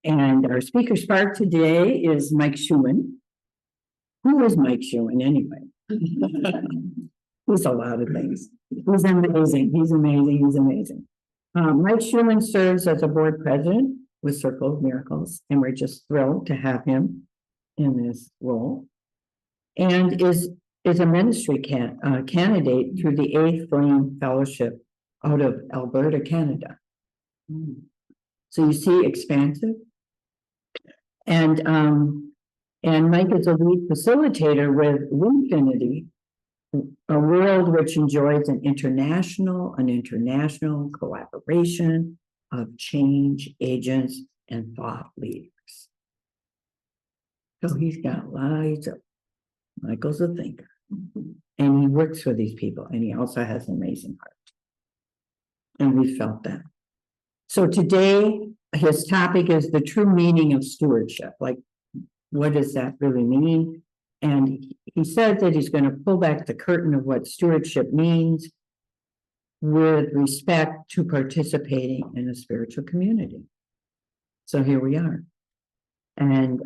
And our speaker spark today is Mike Shoeman. Who is Mike Shoeman anyway? He's a lot of things. He's amazing. He's amazing. He's amazing. Mike Shoeman serves as a board president with Circle of Miracles, and we're just thrilled to have him in this role. And is a ministry candidate through the Eighth Flame Fellowship out of Alberta, Canada. So you see, expansive. And Mike is a lead facilitator with Winfinity, a world which enjoys an international collaboration of change agents and thought leaders. So he's got lots of, Michael's a thinker, and he works for these people, and he also has an amazing heart. And we felt that. So today, his topic is the true meaning of stewardship. Like, what does that really mean? And he said that he's going to pull back the curtain of what stewardship means with respect to participating in a spiritual community. So here we are. And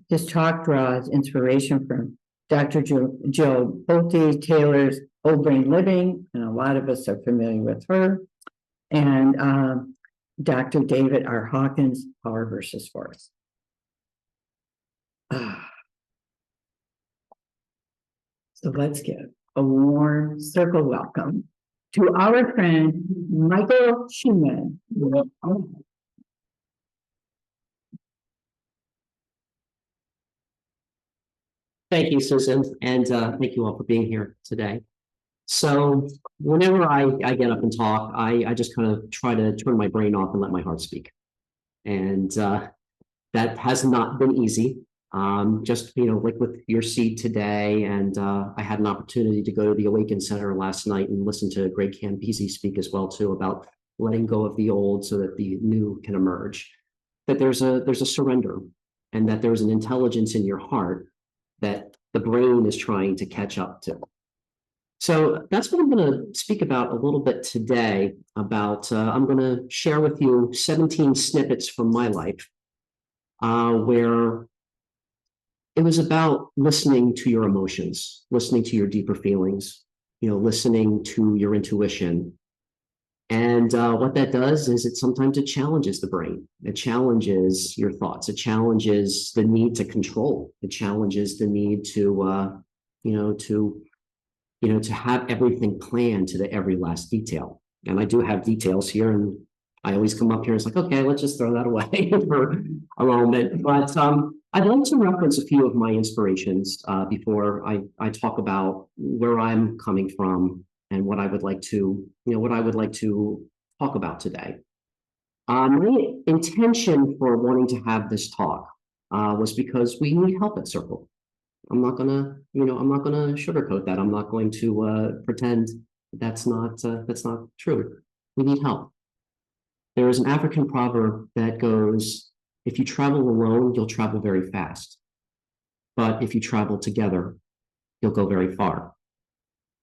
his talk draws inspiration from Dr. Jill Bolte Taylor's Whole Brain Living, and a lot of us are familiar with her, and Dr. David R. Hawkins' Power versus Force. So let's give a warm circle welcome to our friend, Michael Shoeman. Thank you, Susan, and thank you all for being here today. So whenever I get up and talk, I just kind of try to turn my brain off and let my heart speak. And that has not been easy. Just, like with your seed today, and I had an opportunity to go to the Awaken Center last night and listen to Greg Cambisi speak as well, too, about letting go of the old so that the new can emerge. That there's a surrender, and that there's an intelligence in your heart that the brain is trying to catch up to. So that's what I'm going to speak about a little bit today. I'm going to share with you 17 snippets from my life where it was about listening to your emotions, listening to your deeper feelings, listening to your intuition. And what that does is sometimes it challenges the brain. It challenges your thoughts. It challenges the need to control. It challenges the need to have everything planned to the every last detail. And I do have details here, and I always come up here and it's like, okay, let's just throw that away for a moment. But I'd like to reference a few of my inspirations before I talk about where I'm coming from and what I would like to, talk about today. My intention for wanting to have this talk was because we need help at Circle. I'm not gonna sugarcoat that. I'm not going to pretend that's not true. We need help. There is an African proverb that goes, if you travel alone, you'll travel very fast. But if you travel together, you'll go very far.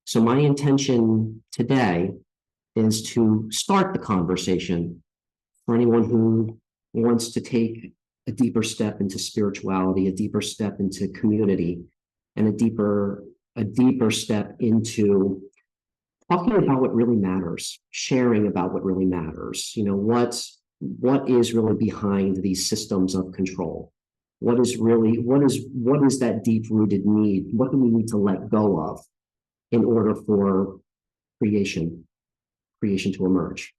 So my intention today is to start the conversation for anyone who wants to take a deeper step into spirituality, a deeper step into community, and a deeper step into talking about what really matters, sharing about what really matters. What is really behind these systems of control? What is that deep-rooted need? What do we need to let go of in order for creation to emerge?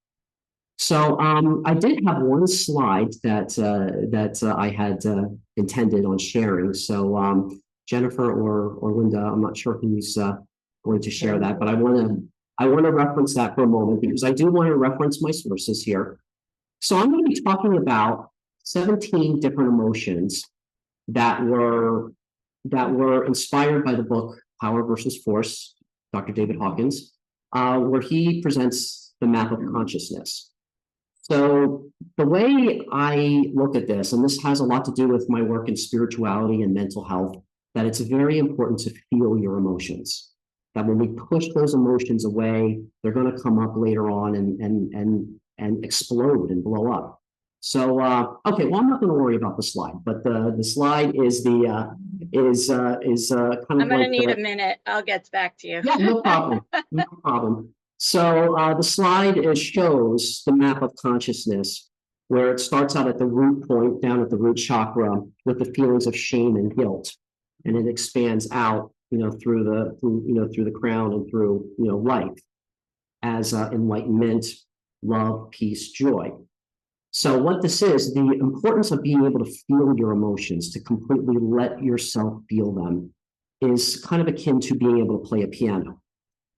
So I did have one slide that I had intended on sharing. So Jennifer or Linda, I'm not sure who's going to share that, but I want to reference that for a moment because I do want to reference my sources here. So I'm going to be talking about 17 different emotions that were inspired by the book Power versus Force, Dr. David Hawkins, where he presents the map of consciousness. So the way I look at this, and this has a lot to do with my work in spirituality and mental health, that it's very important to feel your emotions. That when we push those emotions away, they're going to come up later on and explode and blow up. So, okay, well, I'm not going to worry about the slide, but the slide is kind of I'm gonna like need a minute. I'll get back to you. yeah, no problem, no problem. So, the slide shows the map of consciousness, where it starts out at the root point, down at the root chakra, with the feelings of shame and guilt, and it expands out, through the crown and through, life as enlightenment, love, peace, joy. So what this is, the importance of being able to feel your emotions, to completely let yourself feel them, is kind of akin to being able to play a piano.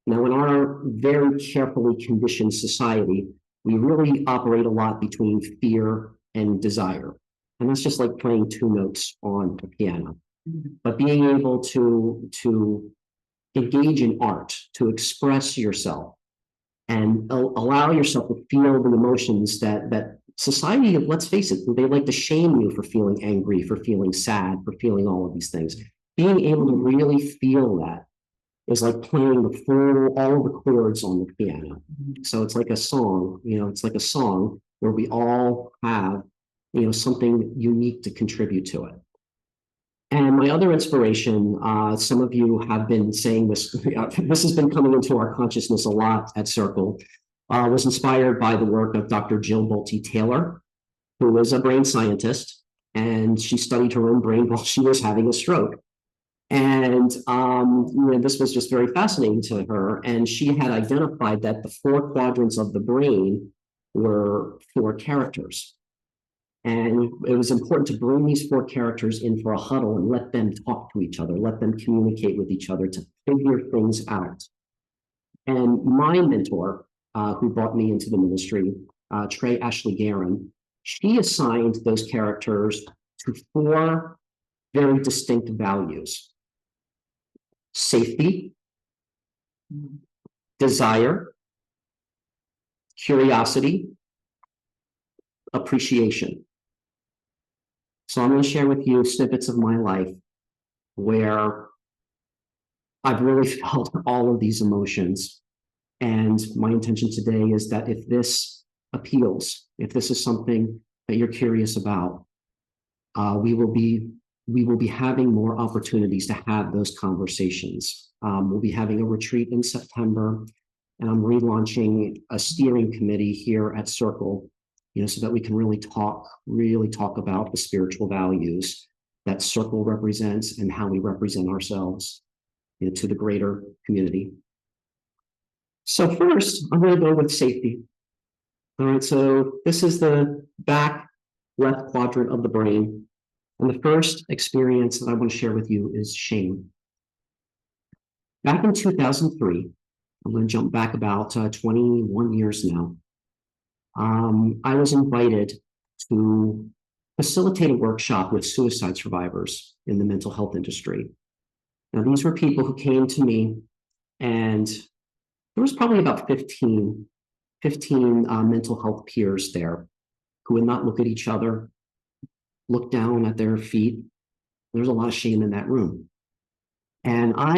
Now, in our very carefully conditioned society, we really operate a lot between fear and desire. And that's just like playing two notes on a piano. But being able to engage in art, to express yourself, and allow yourself to feel the emotions that society, let's face it, they like to shame you for feeling angry, for feeling sad, for feeling all of these things. Being able to really feel that is like playing all the chords on the piano. So it's like a song, it's like a song where we all have, something unique to contribute to it. And my other inspiration, some of you have been saying this, this has been coming into our consciousness a lot at Circle, was inspired by the work of Dr. Jill Bolte Taylor, who was a brain scientist, and she studied her own brain while she was having a stroke. And this was just very fascinating to her. And she had identified that the 4 quadrants of the brain were 4 characters. And it was important to bring these 4 characters in for a huddle and let them talk to each other, let them communicate with each other to figure things out. And my mentor, who brought me into the ministry, Trey Ashley Guerin, she assigned those characters to 4 very distinct values: safety, desire, curiosity, appreciation. So I'm going to share with you snippets of my life where I've really felt all of these emotions. And my intention today is that if this appeals, if this is something that you're curious about, we will be having more opportunities to have those conversations. We'll be having a retreat in September, and I'm relaunching a steering committee here at Circle, so that we can really talk about the spiritual values that Circle represents and how we represent ourselves, to the greater community. So first, I'm going to go with safety. All right, so this is the back left quadrant of the brain. And the first experience that I want to share with you is shame. Back in 2003, I'm going to jump back about 21 years now. I was invited to facilitate a workshop with suicide survivors in the mental health industry. Now, these were people who came to me, and there was probably about 15 mental health peers there who would not look at each other, look down at their feet. There's a lot of shame in that room. And I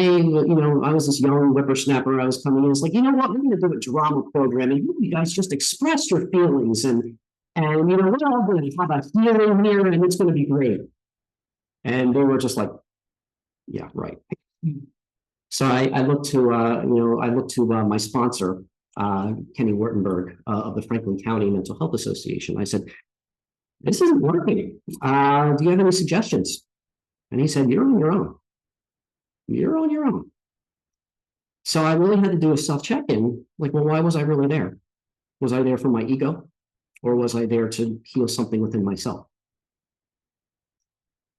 was this young whippersnapper. I was coming in. I was like, you know what? I'm going to do a drama program, and you guys just express your feelings, and we're all going to have a healing here, and it's going to be great. And they were just like, yeah, right. So I looked to my sponsor, Kenny Wurtenberg of the Franklin County Mental Health Association. I said, this isn't working. Do you have any suggestions? And he said, you're on your own. You're on your own. So I really had to do a self-check-in. Like, well, why was I really there? Was I there for my ego? Or was I there to heal something within myself?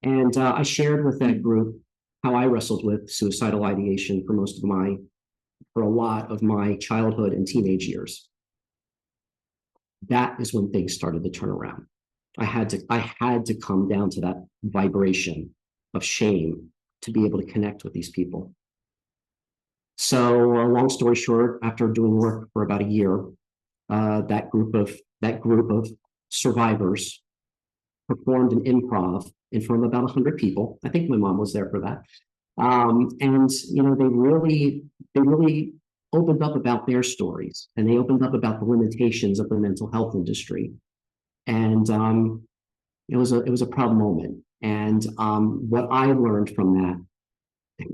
And I shared with that group how I wrestled with suicidal ideation for a lot of my childhood and teenage years. That is when things started to turn around. I had to come down to that vibration of shame to be able to connect with these people. So, long story short, after doing work for about a year, that group of survivors performed an improv in front of about 100 people. I think my mom was there for that. And they really opened up about their stories, and they opened up about the limitations of the mental health industry. And it was a proud moment. And what I learned from that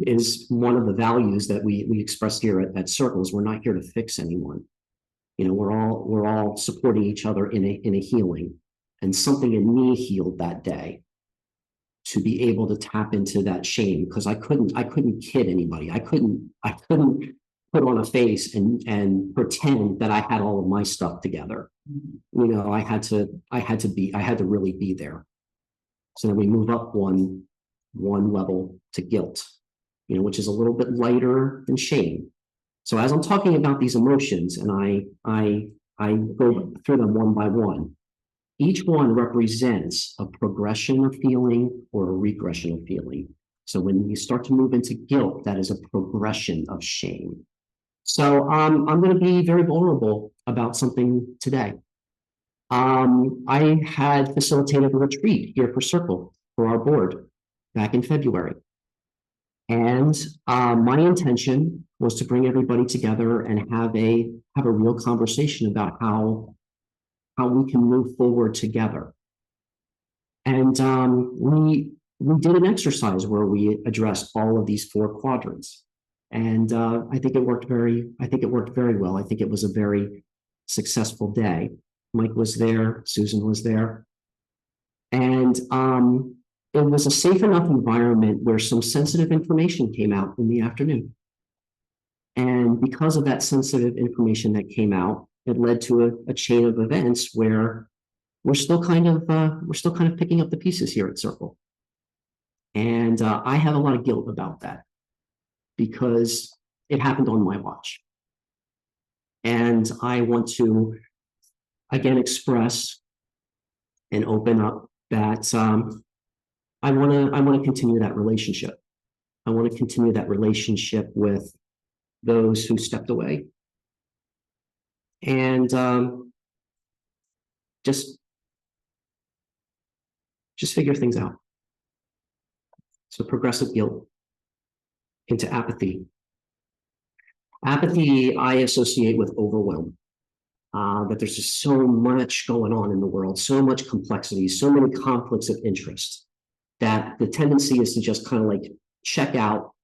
is one of the values that we express here at Circles. We're not here to fix anyone. You know, we're all supporting each other in a healing. And something in me healed that day to be able to tap into that shame, because I couldn't kid anybody. I couldn't put on a face and pretend that I had all of my stuff together. You know, I had to really be there. So then we move up one level to guilt, you know, which is a little bit lighter than shame. So as I'm talking about these emotions, and I go through them one by one, each one represents a progression of feeling or a regression of feeling. So when you start to move into guilt, that is a progression of shame. So I'm going to be very vulnerable about something today. I had facilitated a retreat here for Circle for our board back in February. And my intention was to bring everybody together and have a real conversation about how we can move forward together. And we did an exercise where we addressed all of these 4 quadrants. And I think it worked very well. I think it was a very successful day. Mike was there, Susan was there. And it was a safe enough environment where some sensitive information came out in the afternoon. And because of that sensitive information that came out, it led to a chain of events where we're still kind of picking up the pieces here at Circle. And I have a lot of guilt about that because it happened on my watch. And I want to again express and open up that I want to continue that relationship. I want to continue that relationship with those who stepped away, and just figure things out. So progressive guilt into apathy. Apathy I associate with overwhelm. That there's just so much going on in the world, so much complexity, so many conflicts of interest, that the tendency is to just kind of like check out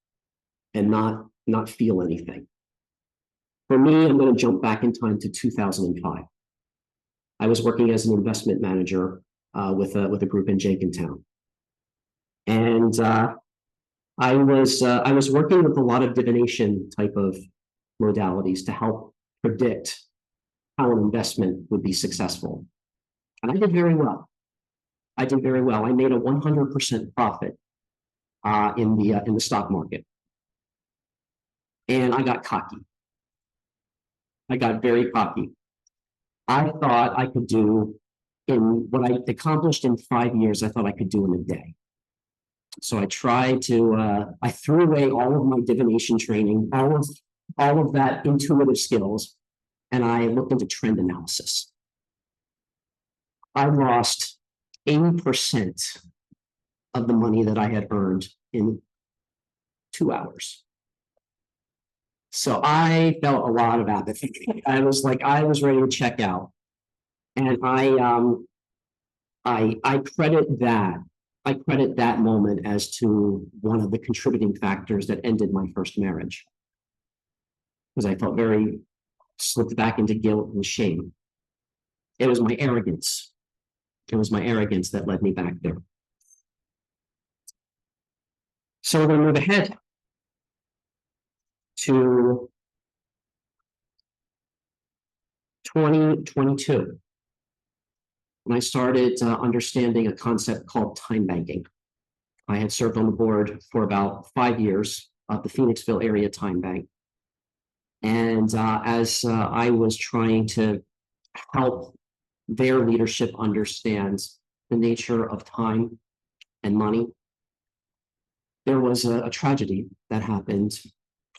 and not feel anything. For me, I'm going to jump back in time to 2005. I was working as an investment manager with a group in Jenkintown, and I was working with a lot of divination type of modalities to help predict how an investment would be successful. And I did very well. I made a 100% profit in the stock market. And I got cocky. I got very cocky. I thought I could do in what I accomplished in 5 years, I thought I could do in a day. So I threw away all of my divination training, all of that intuitive skills, and I looked into trend analysis. I lost 80% of the money that I had earned in 2 hours. So I felt a lot of apathy. I was ready to check out. And I credit that moment as to one of the contributing factors that ended my first marriage. Because I felt slipped back into guilt and shame. It was my arrogance. It was my arrogance that led me back there. So we're going to move ahead to 2022. When I started understanding a concept called time banking. I had served on the board for about 5 years of the Phoenixville area time bank. And as I was trying to help their leadership understand the nature of time and money, there was a tragedy that happened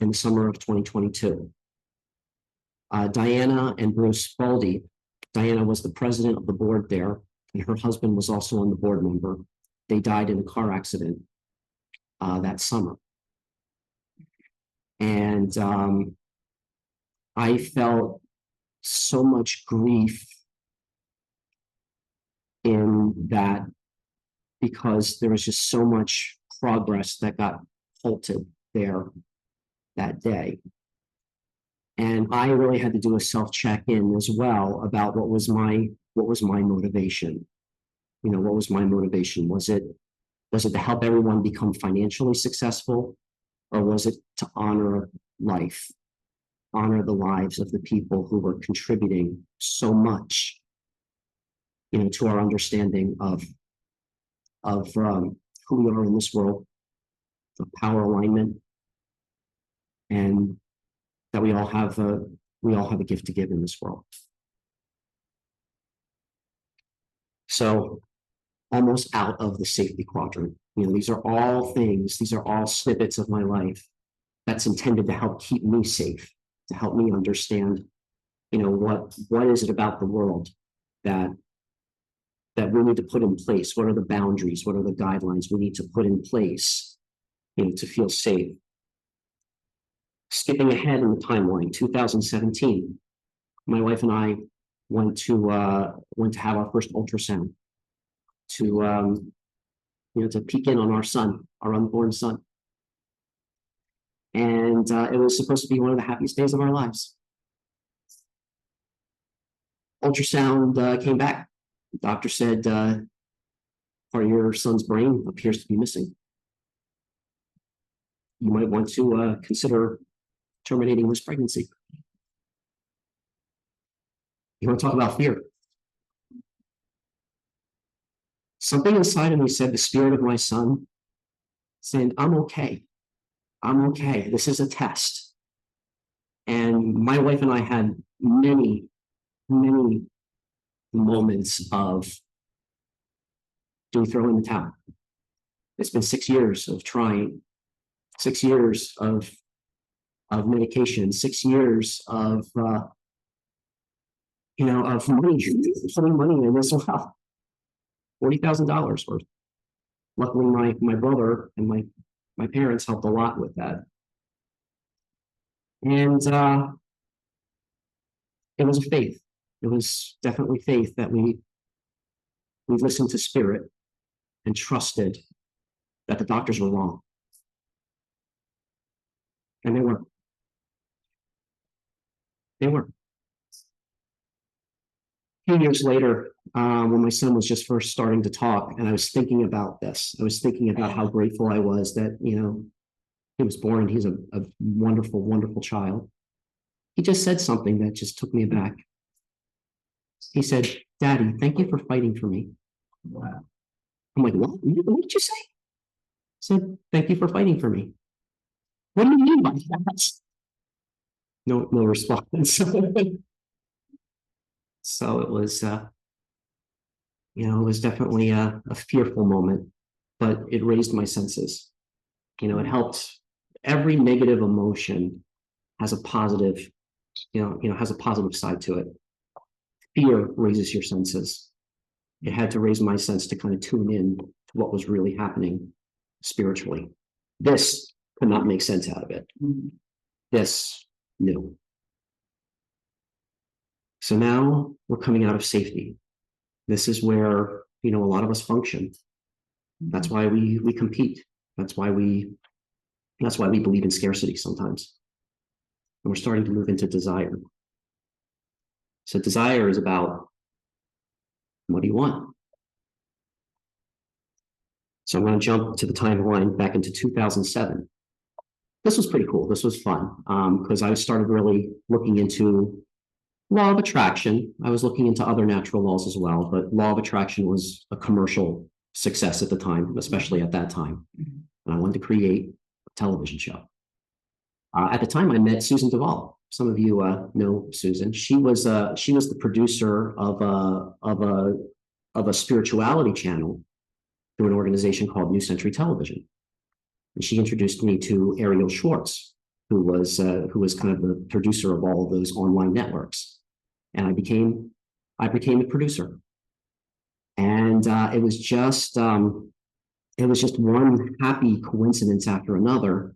in the summer of 2022. Diana and Bruce Baldy. Diana was the president of the board there, and her husband was also on the board member. They died in a car accident that summer. And I felt so much grief in that because there was just so much progress that got halted there that day. And I really had to do a self-check-in as well about what was my motivation. You know, what was my motivation? Was it to help everyone become financially successful, or was it to honor life, honor the lives of the people who were contributing so much, you know, to our understanding of who we are in this world, the power alignment, and that we all have a gift to give in this world. So almost out of the safety quadrant. You know, these are all snippets of my life that's intended to help keep me safe, to help me understand, you know, what is it about the world that we need to put in place? What are the boundaries? What are the guidelines we need to put in place, you know, to feel safe? Skipping ahead in the timeline, 2017, my wife and I went to have our first ultrasound to you know, to peek in on our son, our unborn son. And it was supposed to be one of the happiest days of our lives. Ultrasound came back. The doctor said, part of your son's brain appears to be missing. You might want to consider terminating this pregnancy. You want to talk about fear? Something inside of me said, the spirit of my son saying, I'm okay. I'm okay. This is a test. And my wife and I had many, many moments of, do we throw in the towel? It's been 6 years of trying, 6 years of medication, 6 years of, you know, of money, putting money in as well. $40,000 worth. Luckily, my brother and my parents helped a lot with that. And it was a faith. It was definitely faith that we listened to spirit and trusted that the doctors were wrong. And they weren't. They weren't. A few years later, when my son was just first starting to talk, and I was thinking about this, I was thinking about how grateful I was that, you know, he was born. He's a wonderful, wonderful child. He just said something that just took me aback. He said, Daddy, thank you for fighting for me. Wow. I'm like, what? What did you say? He said, thank you for fighting for me. What do you mean by that? No response. So it was, you know, it was definitely a fearful moment, but it raised my senses. You know, it helped. Every negative emotion has a positive, has a positive side to it. Fear raises your senses. It had to raise my sense to kind of tune in to what was really happening spiritually. This could not make sense out of it. This knew. So now we're coming out of safety. This is where, you know, a lot of us function. That's why we compete. That's why we believe in scarcity sometimes. And we're starting to move into desire. So desire is about, what do you want? So I'm going to jump to the timeline back into 2007. This was pretty cool. This was fun because I started really looking into law of attraction. I was looking into other natural laws as well, but law of attraction was a commercial success at the time, especially at that time. And I wanted to create a television show. At the time, I met Susan Duvall. Some of you know Susan. She was the producer of a spirituality channel through an organization called New Century Television. And she introduced me to Ariel Schwartz, who was kind of the producer of all of those online networks. And I became a producer. And it was just one happy coincidence after another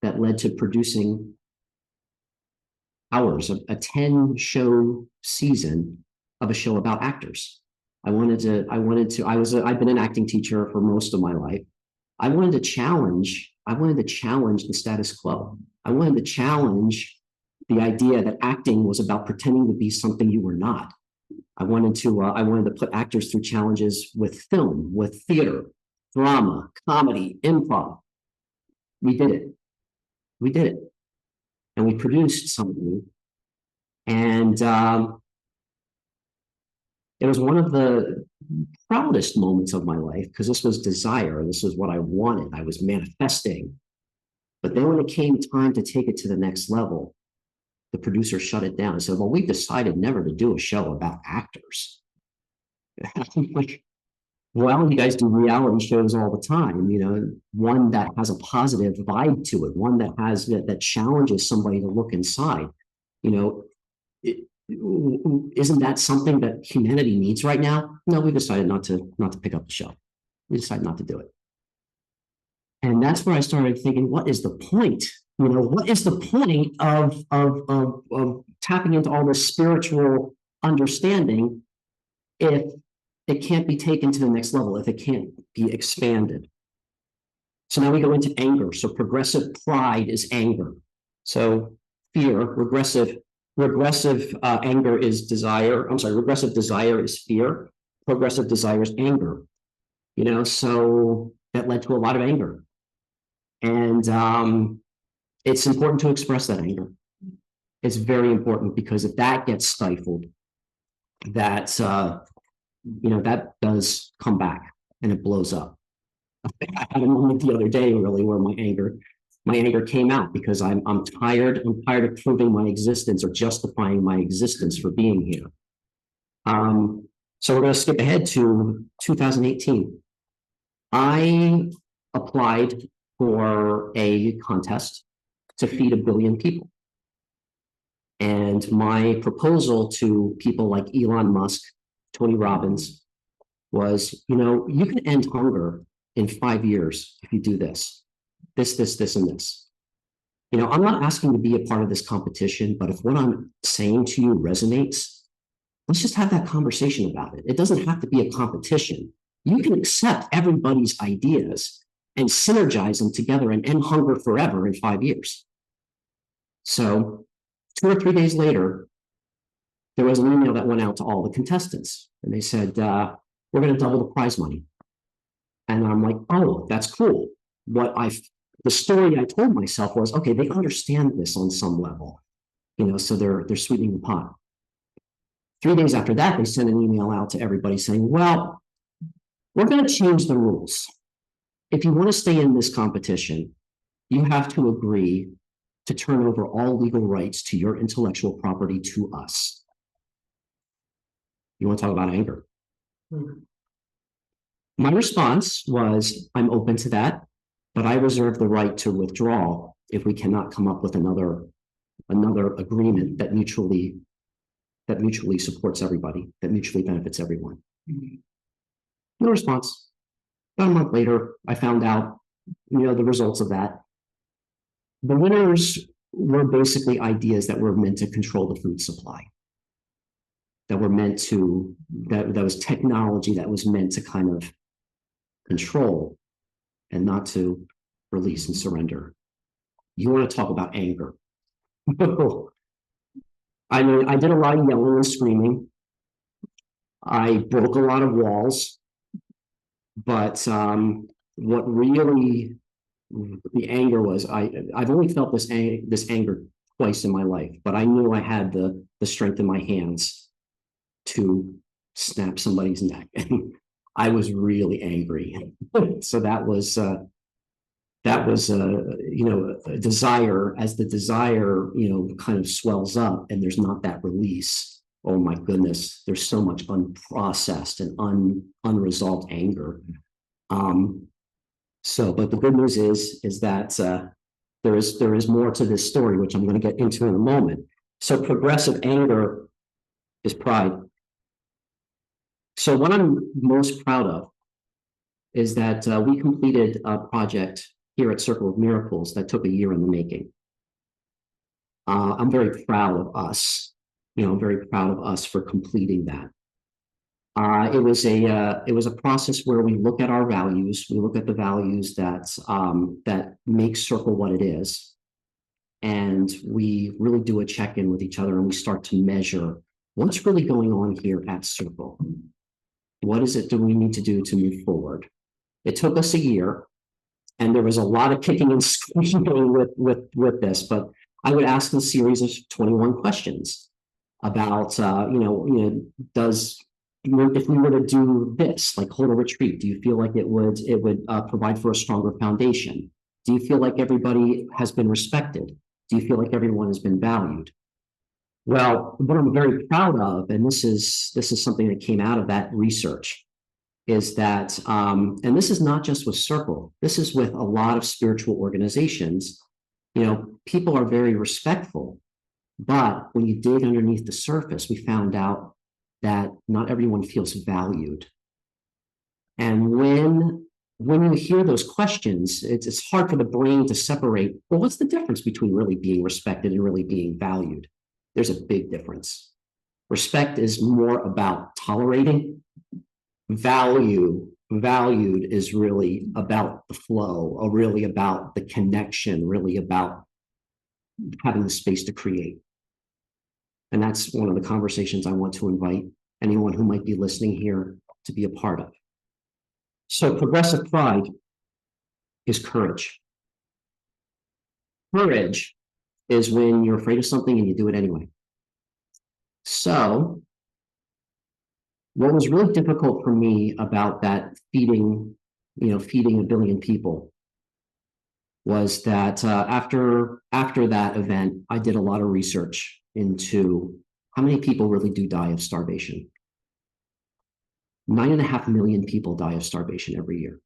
that led to producing hours of a 10-show season of a show about actors. I've been an acting teacher for most of my life. I wanted to challenge the status quo. I wanted to challenge the idea that acting was about pretending to be something you were not. I wanted to put actors through challenges with film, with theater, drama, comedy, improv. We did it. We did it. And we produced something. And it was one of the proudest moments of my life because this was desire. This was what I wanted. I was manifesting. But then when it came time to take it to the next level, the producer shut it down and said, well, we've decided never to do a show about actors. Like, well, you guys do reality shows all the time, you know, one that has a positive vibe to it, one that challenges somebody to look inside. You know, isn't that something that humanity needs right now? No, we decided not to pick up the show. We decided not to do it. And that's where I started thinking, what is the point? You know, what is the point of tapping into all this spiritual understanding if it can't be taken to the next level, if it can't be expanded? So now we go into anger. So progressive pride is anger. So fear, regressive anger is desire. I'm sorry, regressive desire is fear. Progressive desire is anger. You know, so that led to a lot of anger. And it's important to express that anger. It's very important because if that gets stifled, that's you know, that does come back and it blows up. I had a moment the other day really where my anger came out because I'm tired of proving my existence or justifying my existence for being here. So we're going to skip ahead to 2018. I applied for a contest to feed 1 billion people. And my proposal to people like Elon Musk, Tony Robbins, was, you know, you can end hunger in 5 years if you do this, and this. You know, I'm not asking to be a part of this competition, but if what I'm saying to you resonates, let's just have that conversation about it. It doesn't have to be a competition. You can accept everybody's ideas and synergize them together and end hunger forever in 5 years. So 2 or 3 days later, there was an email that went out to all the contestants. And they said, we're going to double the prize money. And I'm like, oh, that's cool. The story I told myself was, okay, they understand this on some level, you know, so they're sweetening the pot. 3 days after that, they sent an email out to everybody saying, well, we're going to change the rules. If you want to stay in this competition, you have to agree to turn over all legal rights to your intellectual property to us. You want to talk about anger? My response was, I'm open to that, but I reserve the right to withdraw if we cannot come up with another agreement that mutually supports everybody, that mutually benefits everyone. No response. About a month later, I found out, you know, the results of that. The winners were basically ideas that were meant to control the food supply. That was technology that was meant to kind of control and not to release and surrender. You want to talk about anger. I mean, I did a lot of yelling and screaming. I broke a lot of walls. But what really the anger was, I've only felt this anger twice in my life, but I knew I had the strength in my hands to snap somebody's neck, and I was really angry. So that was you know, a desire. As the desire, you know, kind of swells up, and there's not that release. Oh my goodness, there's so much unprocessed and unresolved anger. But the good news is that there is more to this story, which I'm going to get into in a moment. So progressive anger is pride. So what I'm most proud of is that we completed a project here at Circle of Miracles that took a year in the making. I'm very proud of us. You know, I'm very proud of us for completing that. It was a process where we look at our values. We look at the values that make Circle what it is. And we really do a check-in with each other and we start to measure what's really going on here at Circle. What is it do we need to do to move forward? It took us a year and there was a lot of kicking and screaming with this, but I would ask a series of 21 questions about, if we were to do this, like hold a retreat, do you feel like it would provide for a stronger foundation? Do you feel like everybody has been respected? Do you feel like everyone has been valued? Well, what I'm very proud of, and this is something that came out of that research, is that, and this is not just with Circle, this is with a lot of spiritual organizations. People are very respectful, but when you dig underneath the surface, we found out that not everyone feels valued. And when you hear those questions, it's hard for the brain to separate, well, what's the difference between really being respected and really being valued? There's a big difference. Respect is more about tolerating. Valued is really about the flow, or really about the connection, really about having the space to create. And that's one of the conversations I want to invite anyone who might be listening here to be a part of. So progressive pride is courage. Courage is when you're afraid of something and you do it anyway. So what was really difficult for me about that feeding a billion people was that after that event, I did a lot of research into how many people really do die of starvation. 9.5 million people die of starvation every year.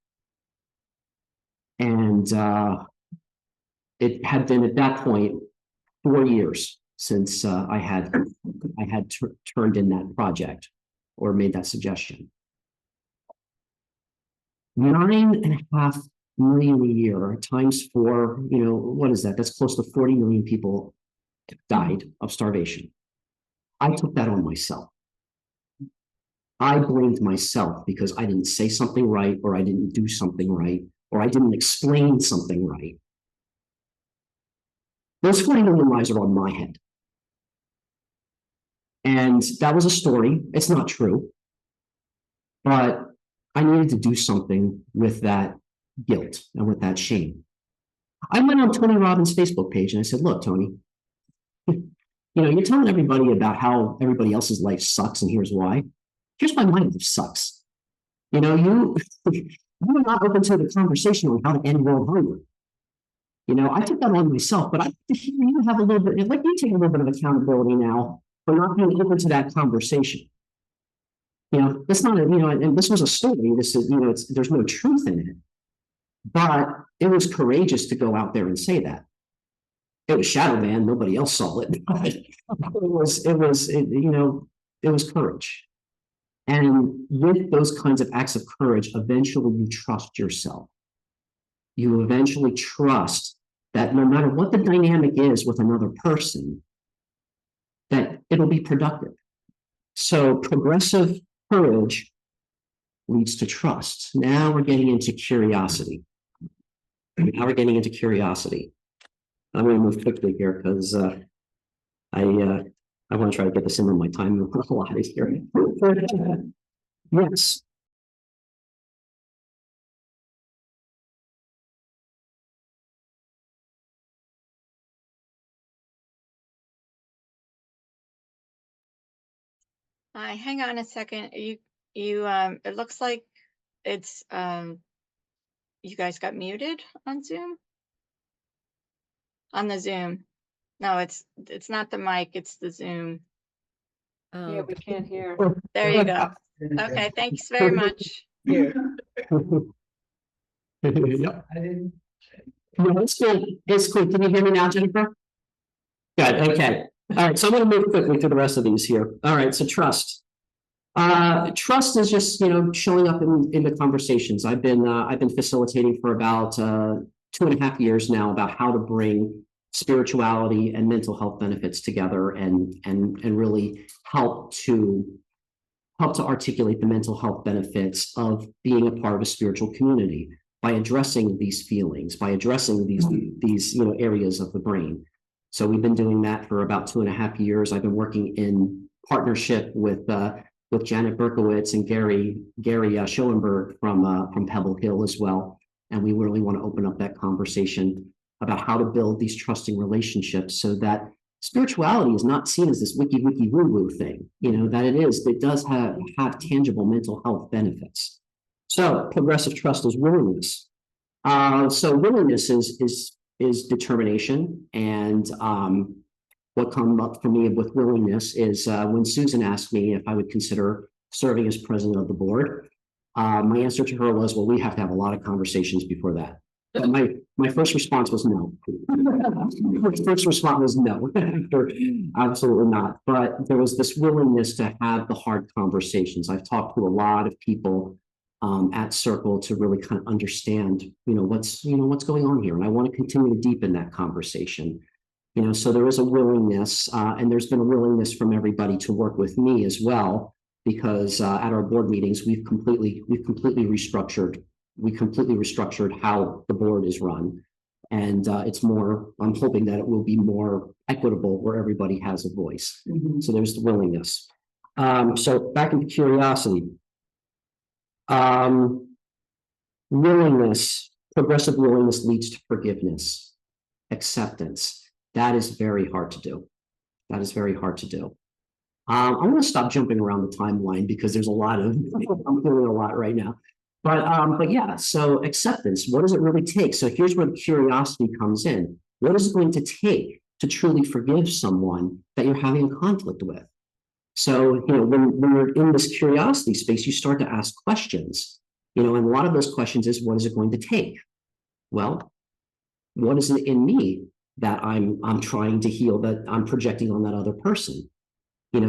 And it had been at that point 4 years since I had turned in that project or made that suggestion. 9.5 million a year times 4, what is that? That's close to 40 million people died of starvation. I took that on myself. I blamed myself because I didn't say something right, or I didn't do something right, or I didn't explain something right. Those 40 million lives are on my head. And that was a story. It's not true. But I needed to do something with that guilt and with that shame. I went on Tony Robbins' Facebook page and I said, look, Tony, you're telling everybody about how everybody else's life sucks, and here's why. Here's why my life sucks. You are not open to the conversation on how to end world hunger. I took that on myself, but I hear you have a little bit, like you take a little bit of accountability now for not being open to that conversation. That's not and this was a story. This is, there's no truth in it, but it was courageous to go out there and say that. It was shadow banned. Nobody else saw it. It was courage. And with those kinds of acts of courage, eventually you trust yourself. You eventually trust that no matter what the dynamic is with another person, that it'll be productive. So progressive courage leads to trust. Now we're getting into curiosity. I'm going to move quickly here because I want to try to get this into my time allotted here. Yes. Hang on a second. You it looks like it's you guys got muted on Zoom. On the Zoom. No, it's not the mic, it's the Zoom. Yeah, we can't hear. There you go. Okay, thanks very much. Here. Yeah. No, it's good. It's good. Can you hear me now, Jennifer? Good. Okay. All right. So I'm going to move quickly through the rest of these here. All right. So trust. Trust is just showing up in the conversations. I've been facilitating for about 2.5 years now about how to bring spirituality and mental health benefits together and really help to help to articulate the mental health benefits of being a part of a spiritual community by addressing these feelings, by addressing these areas of the brain. So we've been doing that for about 2.5 years. I've been working in partnership with Janet Berkowitz and Gary Schoenberg from Pebble Hill as well. And we really want to open up that conversation about how to build these trusting relationships so that spirituality is not seen as this wiki woo woo thing, that it does have tangible mental health benefits. So progressive trust is willingness. So willingness is determination. And what come up for me with willingness is when Susan asked me if I would consider serving as president of the board, my answer to her was, well, we have to have a lot of conversations before that. But my first response was no. First response was no. Absolutely not. But there was this willingness to have the hard conversations. I've talked to a lot of people at Circle to really kind of understand, what's going on here, and I want to continue to deepen that conversation. So there is a willingness, and there's been a willingness from everybody to work with me as well, because at our board meetings we've completely restructured. We completely restructured how the board is run, and it's more. I'm hoping that it will be more equitable, where everybody has a voice. So there's the willingness. So back into curiosity. Willingness, progressive willingness leads to forgiveness, acceptance. That is very hard to do. That is very hard to do. I'm going to stop jumping around the timeline because there's a lot of, I'm doing a lot right now. But yeah, so acceptance, what does it really take? So here's where the curiosity comes in. What is it going to take to truly forgive someone that you're having a conflict with? So, when you're in this curiosity space, you start to ask questions, and a lot of those questions is, what is it going to take? Well, what is it in me that I'm trying to heal, that I'm projecting on that other person?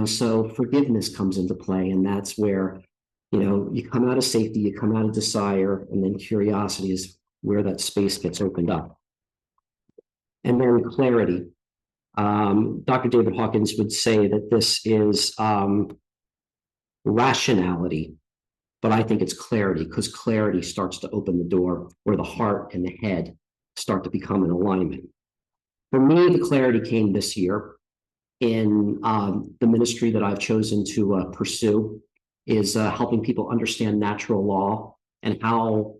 So forgiveness comes into play, and that's where, you come out of safety, you come out of desire, and then curiosity is where that space gets opened up. And then clarity. Dr. David Hawkins would say that this is rationality, but I think it's clarity, because clarity starts to open the door where the heart and the head start to become in alignment. For me, the clarity came this year in the ministry that I've chosen to pursue is helping people understand natural law and how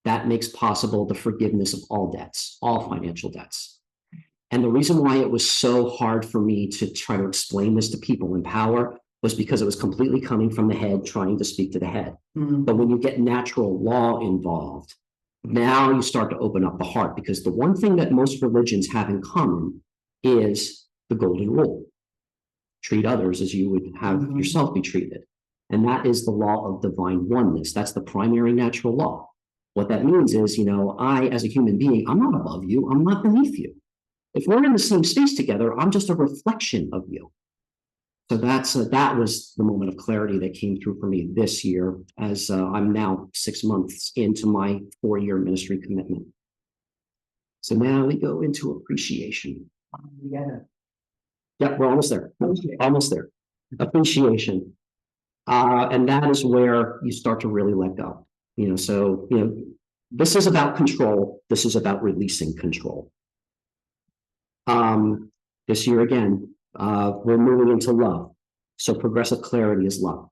that makes possible the forgiveness of all debts, all financial debts. And the reason why it was so hard for me to try to explain this to people in power was because it was completely coming from the head, trying to speak to the head. But when you get natural law involved, now you start to open up the heart, because the one thing that most religions have in common is the golden rule. Treat others as you would have yourself be treated. And that is the law of divine oneness. That's the primary natural law. What that means is, I, as a human being, I'm not above you, I'm not beneath you. If we're in the same space together, I'm just a reflection of you. So that was the moment of clarity that came through for me this year, as I'm now 6 months into my 4-year ministry commitment. So now we go into appreciation. Yeah, we're almost there. Almost there. Appreciation. And that is where you start to really let go. This is about control. This is about releasing control. This year again, we're moving into love. So progressive clarity is love.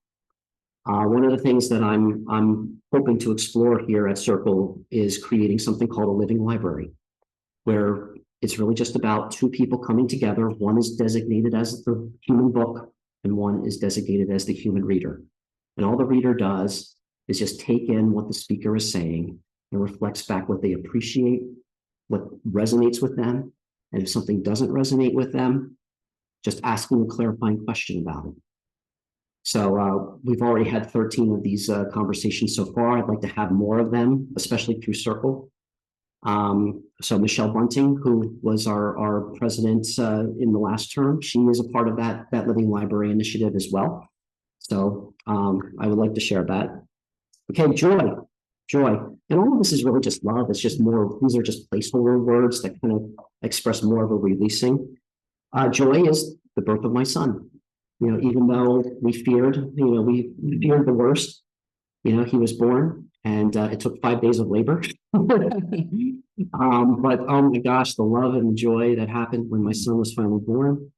One of the things that I'm hoping to explore here at Circle is creating something called a living library, where it's really just about 2 people coming together. One is designated as the human book, and one is designated as the human reader. And all the reader does is just take in what the speaker is saying and reflects back what they appreciate, what resonates with them. And if something doesn't resonate with them, just asking a clarifying question about it. So we've already had 13 of these conversations so far. I'd like to have more of them, especially through Circle. So Michelle Bunting, who was our president in the last term, she is a part of that Living Library initiative as well. So I would like to share that. Okay, joy. And all of this is really just love. It's just more, these are just placeholder words that kind of express more of a releasing. Joy is the birth of my son. You know, even though we feared the worst, he was born and it took 5 days of labor. But oh my gosh, the love and joy that happened when my son was finally born.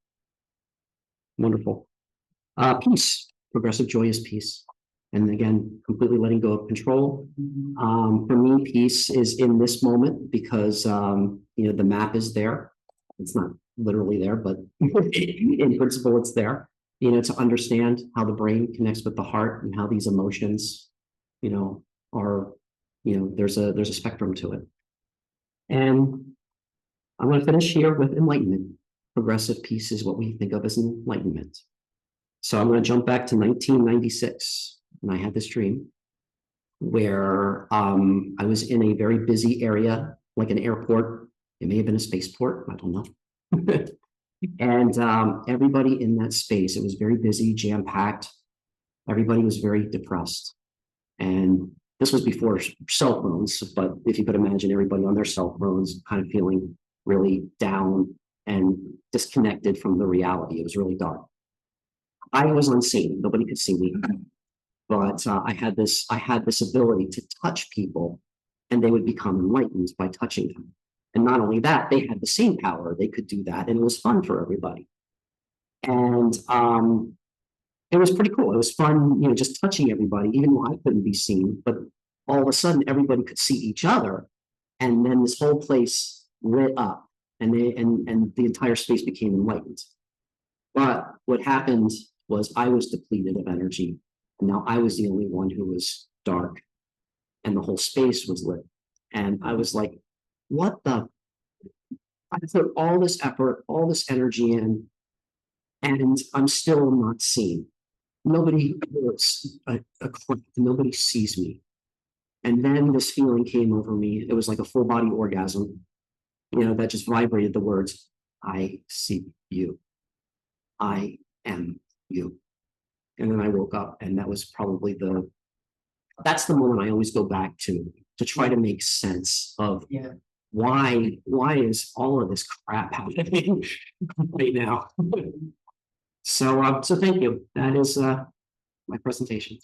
Wonderful. Peace, progressive joyous peace. And again, completely letting go of control. For me, peace is in this moment because, the map is there. It's not literally there, but in principle, it's there, to understand how the brain connects with the heart and how these emotions, are, there's a spectrum to it. And I want to finish here with enlightenment. Progressive peace is what we think of as enlightenment. So I'm going to jump back to 1996, and I had this dream where I was in a very busy area, like an airport. It may have been a spaceport, I don't know. And everybody in that space, it was very busy, jam-packed. Everybody was very depressed. And this was before cell phones, but if you could imagine everybody on their cell phones kind of feeling really down and disconnected from the reality. It was really dark. I was unseen. Nobody could see me. But I had this ability to touch people and they would become enlightened by touching them. And not only that, they had the same power. They could do that. And it was fun for everybody. And it was pretty cool. It was fun, just touching everybody, even though I couldn't be seen. But all of a sudden, everybody could see each other. And then this whole place lit up and the entire space became enlightened. But what happened was I was depleted of energy. And now I was the only one who was dark and the whole space was lit. And I was like, what the? I put all this effort, all this energy in, and I'm still not seen. Nobody looks nobody sees me. And then this feeling came over me. It was like a full body orgasm, that just vibrated the words, I see you. I am you. And then I woke up, and that was probably that's the moment I always go back to try to make sense of why is all of this crap happening right now? So thank you. That is my presentation.